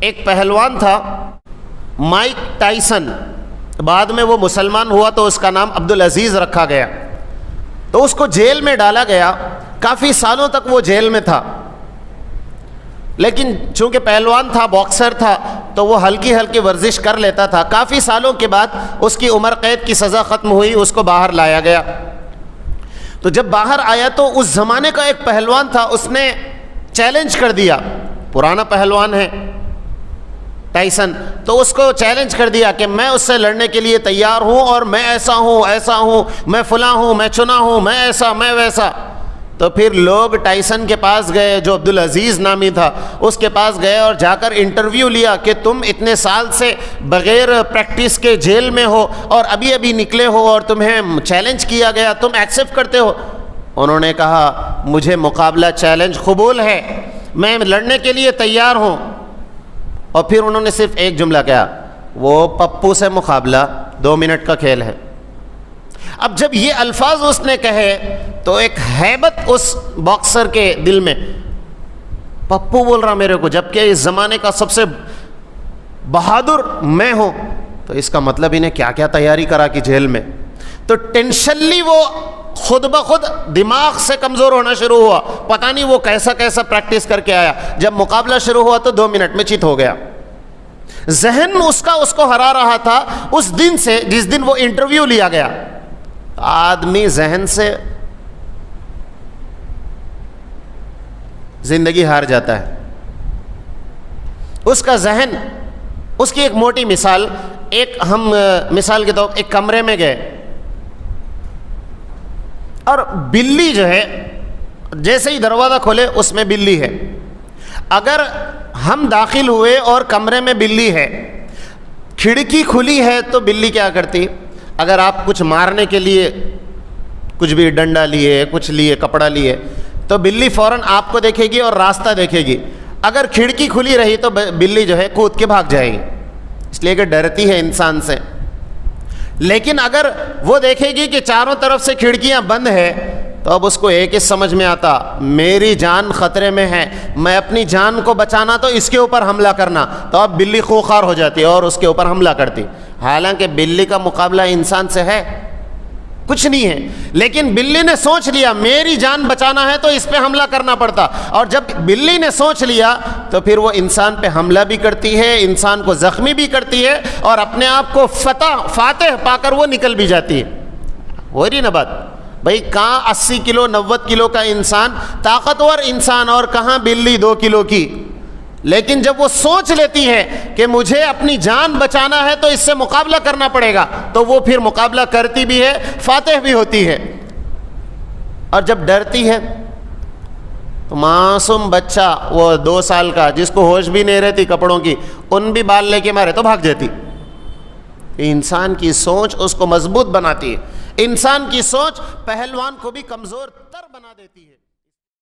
ایک پہلوان تھا مائک ٹائسن، بعد میں وہ مسلمان ہوا تو اس کا نام عبدالعزیز رکھا گیا، تو اس کو جیل میں ڈالا گیا، کافی سالوں تک وہ جیل میں تھا، لیکن چونکہ پہلوان تھا، باکسر تھا، تو وہ ہلکی ہلکی ورزش کر لیتا تھا۔ کافی سالوں کے بعد اس کی عمر قید کی سزا ختم ہوئی، اس کو باہر لایا گیا۔ تو جب باہر آیا تو اس زمانے کا ایک پہلوان تھا، اس نے چیلنج کر دیا، پرانا پہلوان ہے ٹائسن، تو اس کو چیلنج کر دیا کہ میں اس سے لڑنے کے لیے تیار ہوں، اور میں ایسا ہوں، میں فلاں ہوں، میں چنا ہوں، میں ایسا، میں ویسا۔ تو پھر لوگ ٹائسن کے پاس گئے، جو عبدالعزیز نامی تھا، اس کے پاس گئے اور جا کر انٹرویو لیا کہ تم اتنے سال سے بغیر پریکٹس کے جیل میں ہو اور ابھی ابھی نکلے ہو اور تمہیں چیلنج کیا گیا، تم ایکسیپٹ کرتے ہو؟ انہوں نے کہا مجھے مقابلہ چیلنج قبول ہے، میں لڑنے کے لیے تیار ہوں۔ اور پھر انہوں نے صرف ایک جملہ کہا، وہ پپو سے مقابلہ 2 منٹ کا کھیل ہے۔ اب جب یہ الفاظ اس نے کہے تو ایک ہیبت اس باکسر کے دل میں، پپو بول رہا میرے کو، جبکہ اس زمانے کا سب سے بہادر میں ہوں، تو اس کا مطلب انہیں کیا کیا تیاری کرا کہ جیل میں۔ تو ٹینشنلی وہ خود بخود دماغ سے کمزور ہونا شروع ہوا، پتہ نہیں وہ کیسا کیسا پریکٹس کر کے آیا، جب مقابلہ شروع ہوا تو 2 منٹ میں چت ہو گیا۔ ذہن اس کو ہرا رہا تھا اس دن سے، جس دن وہ انٹرویو لیا گیا۔ آدمی ذہن سے زندگی ہار جاتا ہے، اس کا ذہن، اس کی ایک موٹی مثال، ہم مثال کے طور پر ایک کمرے میں گئے اور بلی جو ہے جیسے ہی دروازہ کھولے اس میں بلی ہے، اگر ہم داخل ہوئے اور کمرے میں بلی ہے، کھڑکی کھلی ہے تو بلی کیا کرتی؟ اگر آپ کچھ مارنے کے لیے کچھ بھی ڈنڈا لیے، کچھ لیے، کپڑا لیے، تو بلی فوراً آپ کو دیکھے گی اور راستہ دیکھے گی۔ اگر کھڑکی کھلی رہی تو بلی جو ہے کود کے بھاگ جائے گی، اس لیے کہ ڈرتی ہے انسان سے۔ لیکن اگر وہ دیکھے گی کہ چاروں طرف سے کھڑکیاں بند ہے تو اب اس کو ایک ہی سمجھ میں آتا، میری جان خطرے میں ہے، میں اپنی جان کو بچانا تو اس کے اوپر حملہ کرنا، تو اب بلی خوخار ہو جاتی اور اس کے اوپر حملہ کرتی۔ حالانکہ بلی کا مقابلہ انسان سے ہے کچھ نہیں ہے، لیکن بلی نے سوچ لیا میری جان بچانا ہے تو اس پہ حملہ کرنا پڑتا، اور جب بلی نے سوچ لیا تو پھر وہ انسان پہ حملہ بھی کرتی ہے، انسان کو زخمی بھی کرتی ہے، اور اپنے آپ کو فاتح پا کر وہ نکل بھی جاتی ہے۔ ہو رہی نا بات بھائی؟ کہاں 80 کلو 90 کلو کا انسان، طاقتور انسان، اور کہاں بلی 2 کلو کی۔ لیکن جب وہ سوچ لیتی ہے کہ مجھے اپنی جان بچانا ہے تو اس سے مقابلہ کرنا پڑے گا، تو وہ پھر مقابلہ کرتی بھی ہے، فاتح بھی ہوتی ہے۔ اور جب ڈرتی ہے تو معصوم بچہ، وہ 2 سال کا جس کو ہوش بھی نہیں رہتی کپڑوں کی، ان بھی بال لے کے مارے تو بھاگ جاتی۔ انسان کی سوچ اس کو مضبوط بناتی ہے، انسان کی سوچ پہلوان کو بھی کمزور تر بنا دیتی ہے۔